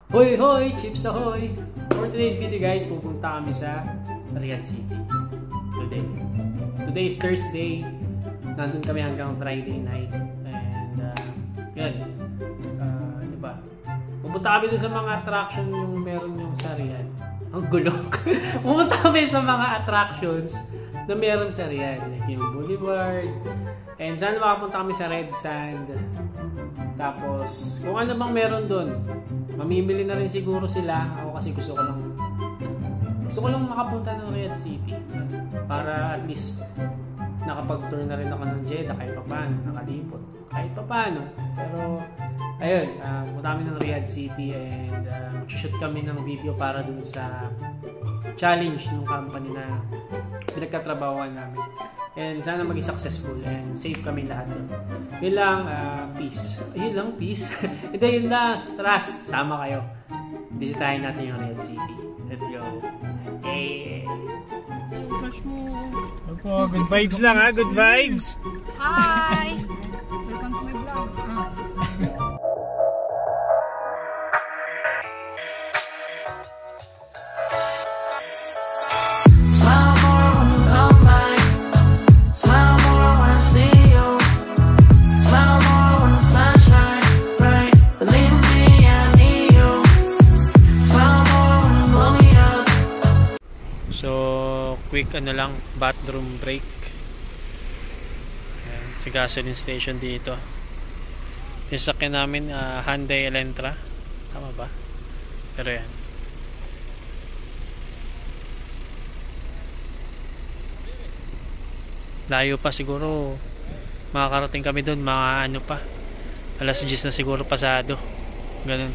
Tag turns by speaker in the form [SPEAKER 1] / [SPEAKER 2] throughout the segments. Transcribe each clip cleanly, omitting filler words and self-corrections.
[SPEAKER 1] Hoy hoy! Chips ahoy! For today's video guys, pupunta kami sa Riyadh City. Today is Thursday. Nandun kami hanggang Friday night. And yun. Diba? Pupunta kami dun sa mga attraction yung meron yung sa Riyadh. Ang gulok. Pupunta kami sa mga attractions na meron sa Riyadh. Like yung Boulevard. And sana makapunta kami sa Red Sand. Tapos, kung ano bang meron dun, mamimili na rin siguro sila. Ako kasi gusto ko lang makapunta ng Riyadh City. Para at least nakapag-tour na rin ako ng Jeddah kahit pa paano, nakalipot kahit pa paano. Pero, ayun, punta kami ng Riyadh City and mag-shoot kami ng video para dun sa challenge ng company na pinagkatrabahuan namin. And sana maging successful and safe kami lahat doon. Yun lang, peace. Yun lang, peace. Ito yun lang, trust. Sama kayo. Bisitahin natin yung Riyadh City. Let's go. Hey!
[SPEAKER 2] Flash mo.
[SPEAKER 1] Opo, good vibes lang ha, good vibes!
[SPEAKER 2] Hi! Welcome to my vlog.
[SPEAKER 1] So, quick ano lang, bathroom break. Ayan, sa gasoline station dito. Yung sakyan namin, Hyundai Elantra. Tama ba? Pero yan. Layo pa siguro. Makakarating kami doon, mga ano pa. Alas 10 na siguro pasado. Ganun.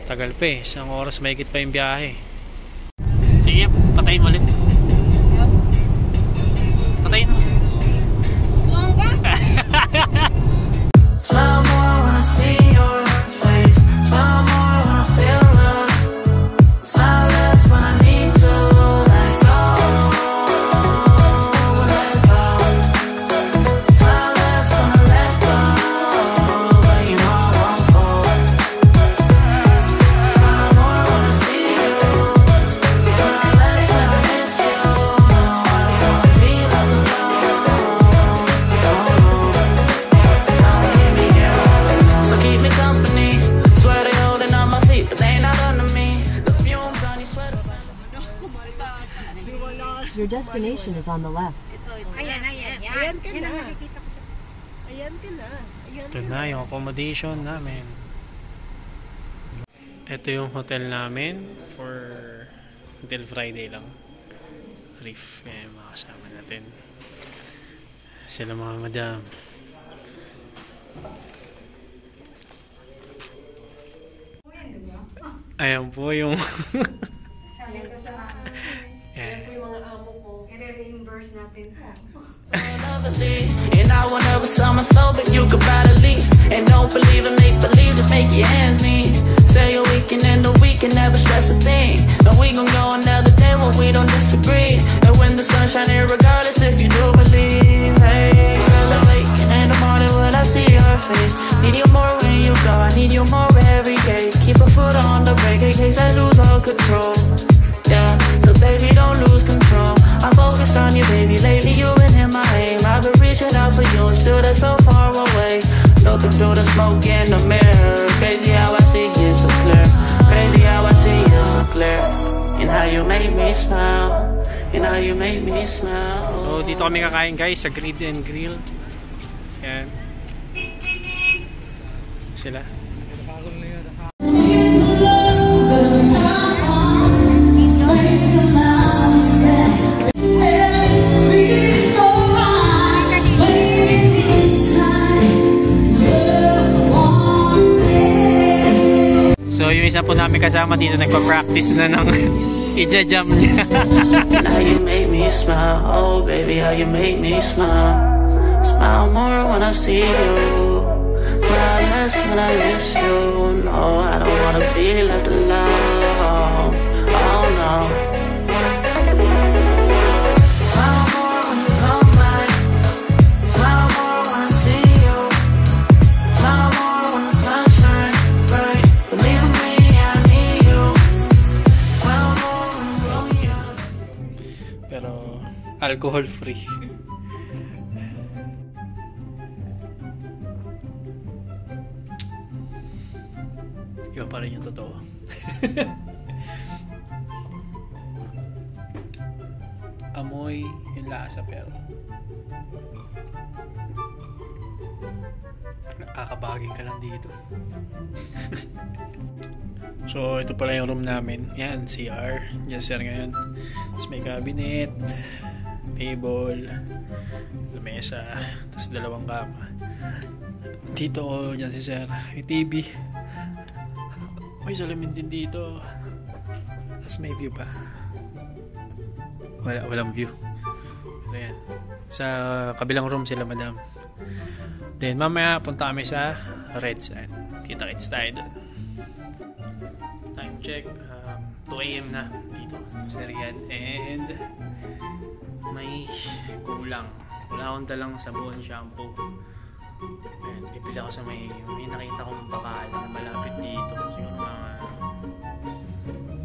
[SPEAKER 1] Tagal pa eh. Isang oras mahigit pa yung biyahe. Sige, patayin mo ulit. Patayin mo.
[SPEAKER 2] Buwang ka?
[SPEAKER 3] Smile more when I see your face. Smile more when I feel love. Smile less when I need to let go. Let go. Smile less when I let go. But you know I won't fall. Smile more when I see you.
[SPEAKER 4] Your destination is on the left.
[SPEAKER 2] Ayan. Ayan ka na. Ayan ka na.
[SPEAKER 1] Ito na yung accommodation namin. Ito yung hotel namin for until Friday lang. Reef. Kaya makasama natin. Sila mga madam. Ayan po yung
[SPEAKER 2] i-reimburse natin po.
[SPEAKER 3] And I will never sell my soul, but you could buy the lease. And don't believe in make believe, just make your ends meet. Say a weekend and a week and never stress a thing. And we gon' go another day when we don't disagree. And when the sun shining, regardless if you do believe. Hey, still awaken in the morning when I see your face. Need you more when you go, I need you more every day. Keep a foot on the brake in case I lose all control. Yeah, so baby don't lose control. I'm focused on you, baby. Lately you've been in my aim. I've been reaching out for you and still they're so far away. Looking through the smoke in the mirror. Crazy how I see you so clear. Crazy how I see you so clear. And how you make me smile. And how you make me smile.
[SPEAKER 1] So dito kami kakain guys sa Grid and Grill. Yan. Sila. So yung isa po namin kasama dito nagpa-practice na ng i-jam niya.
[SPEAKER 3] How you make me smile, oh baby, how you make me smile. Smile more when I see you. Smile less when I miss you. No, I don't wanna be left alone. Oh no. Smile more when you come back. Smile more when I see you. Smile more when the sun shines bright. Believe
[SPEAKER 1] Alcohol free. Iba pa rin yung totoo. Amoy yung lasa pero nakakabagay ka lang dito. So ito pala yung room namin. Yan, CR. Diyan sir ngayon. Tapos may cabinet, table, lamesa, tapos dalawang kama. Dito dyan si sir. May TV. May salamin din dito. Tapos may view pa. Walang view. Pero yan. Sa kabilang room sila madam. Then mamaya punta kami sa Red Sand. Kita-kits tayo doon. Time check. 2 AM na dito sa Riyadh. And may kulang. Wala akong dalang sabon, shampoo. And bibili ako sa may nakita kong bakal na malapit dito. Siguro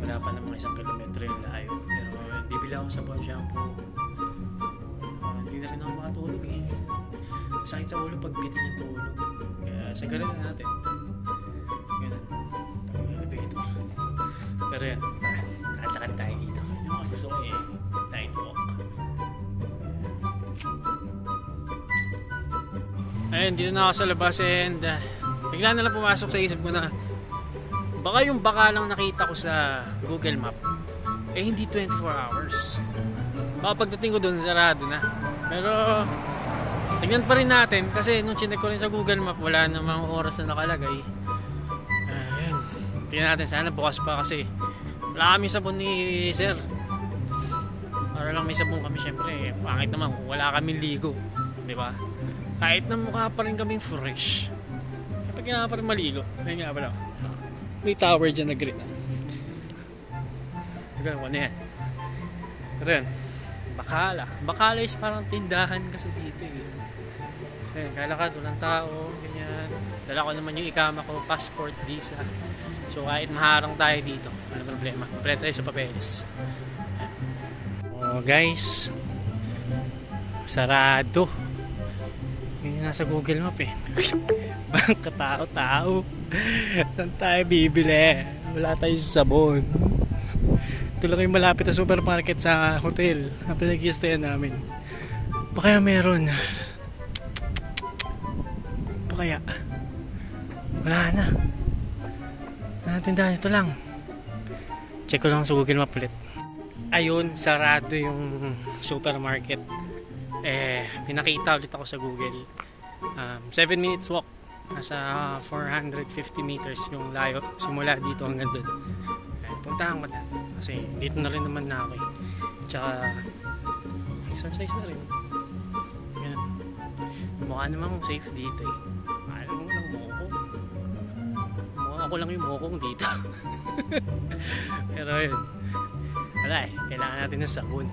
[SPEAKER 1] wala pa namang 1 kilometro yung layo. Pero bibili ako sabon, shampoo. Hindi na rin ako makatulog eh. Sakit sa ulo pag bitin yung tulog. Kaya sagalan na natin. Ganun. Tapos yung elevator. Pero yan, nakatakad tayo dito. Yung mga gusto ko eh, night walk. Ayun, dito na ako sa labas and bigla na lang pumasok sa isip ko na baka yung baka lang nakita ko sa Google Map eh hindi 24 hours. Baka pagdating ko doon sarado na. Pero tignan pa rin natin kasi nung chinek ko rin sa Google Map wala namang oras na nakalagay. Ayun, tignan natin, sana bukas pa kasi wala kami sabon ni sir. Para lang may sabon kami, syempre pangit naman kung wala kami ligo, di ba? Kahit na mukha pa rin kaming fresh, kapag kailangan pa rin maligo. Ayun nga pala, may tower dyan na green. Ano yan? Pero yan, Bakala is parang tindahan kasi dito eh. Ayun, kalakad, walang tao, ganyan. Dala ko naman yung ikama ko, passport, visa. So kahit maharang tayo dito, wala problema. Kompleto tayo sa papeles. Oh guys, sarado. Yun yung nasa Google Map eh. Bang katao-tao. Saan tayo bibili? Wala tayong sabon. Ito lang yung malapit na supermarket sa hotel na pinag-i-stayan namin. Baka meron. Kaya wala na. Tindahan ito lang. Check ko lang sa Google Map ulit. Ayun, sarado yung supermarket. Pinakita ulit ako sa Google. 7 minutes walk. Nasa 450 meters yung layo simula dito hanggang doon. Puntahan ko na kasi dito na rin naman na ako eh. Tsaka exercise na rin. Yan. Mukha namang safe dito eh. Alam mo lang moko. Mukha ako lang yung mokong dito. Pero yun, wala eh, kailangan natin ng sabon.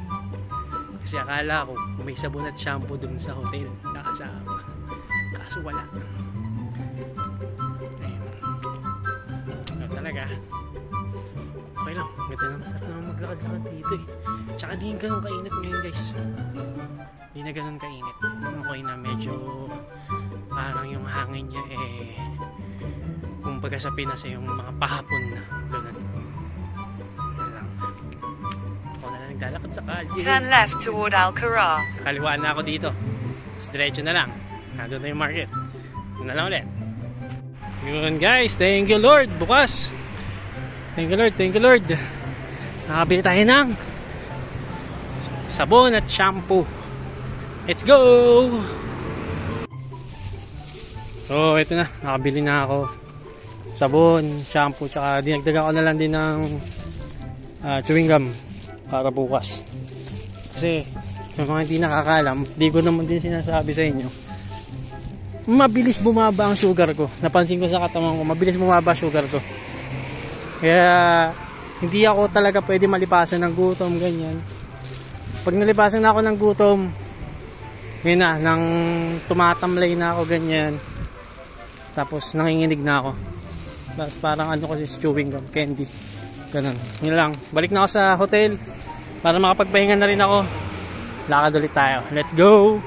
[SPEAKER 1] Kasi akala ko may sabon at shampoo dun sa hotel nakasama, kaso wala. Ayun talaga. Okay lang, ganda naman, sarap naman maglakad-lakad dito eh. Tsaka di ganun kainit ngayon guys. Di na ganun kainit. Okay na, medyo parang yung hangin niya eh, kumbaga sa Pinas eh, yung mga pahapon na ganun. Yan lang. Ako na lang naglalakad sa kalye.
[SPEAKER 4] Turn left toward Al-Khara.
[SPEAKER 1] Kaliwaan na ako dito. Tapos diretso na lang. Nandun na yung market. Doon na lang ulit. Yun guys, thank you Lord. Bukas. Thank you Lord, thank you Lord. Nakabili tayo ng sabon at shampoo. Let's go! So ito na, nakabili na ako sabon, shampoo, tsaka dinagdagan ko na lang din ng chewing gum para bukas. Kasi yung mga hindi nakakalam, di ko naman din sinasabi sa inyo, mabilis bumaba ang sugar ko. Napansin ko sa katawan ko, mabilis bumaba ang sugar ko. Kaya hindi ako talaga pwede malipasan ng gutom, ganyan. Pag nalipasan na ako ng gutom, yun na, nang tumatamlay na ako, ganyan. Tapos nanginginig na ako. Tapos parang ano kasi chewing gum, candy. Ganun. Yun lang. Balik na ako sa hotel para makapagpahinga na rin ako. Lakad ulit tayo. Let's go!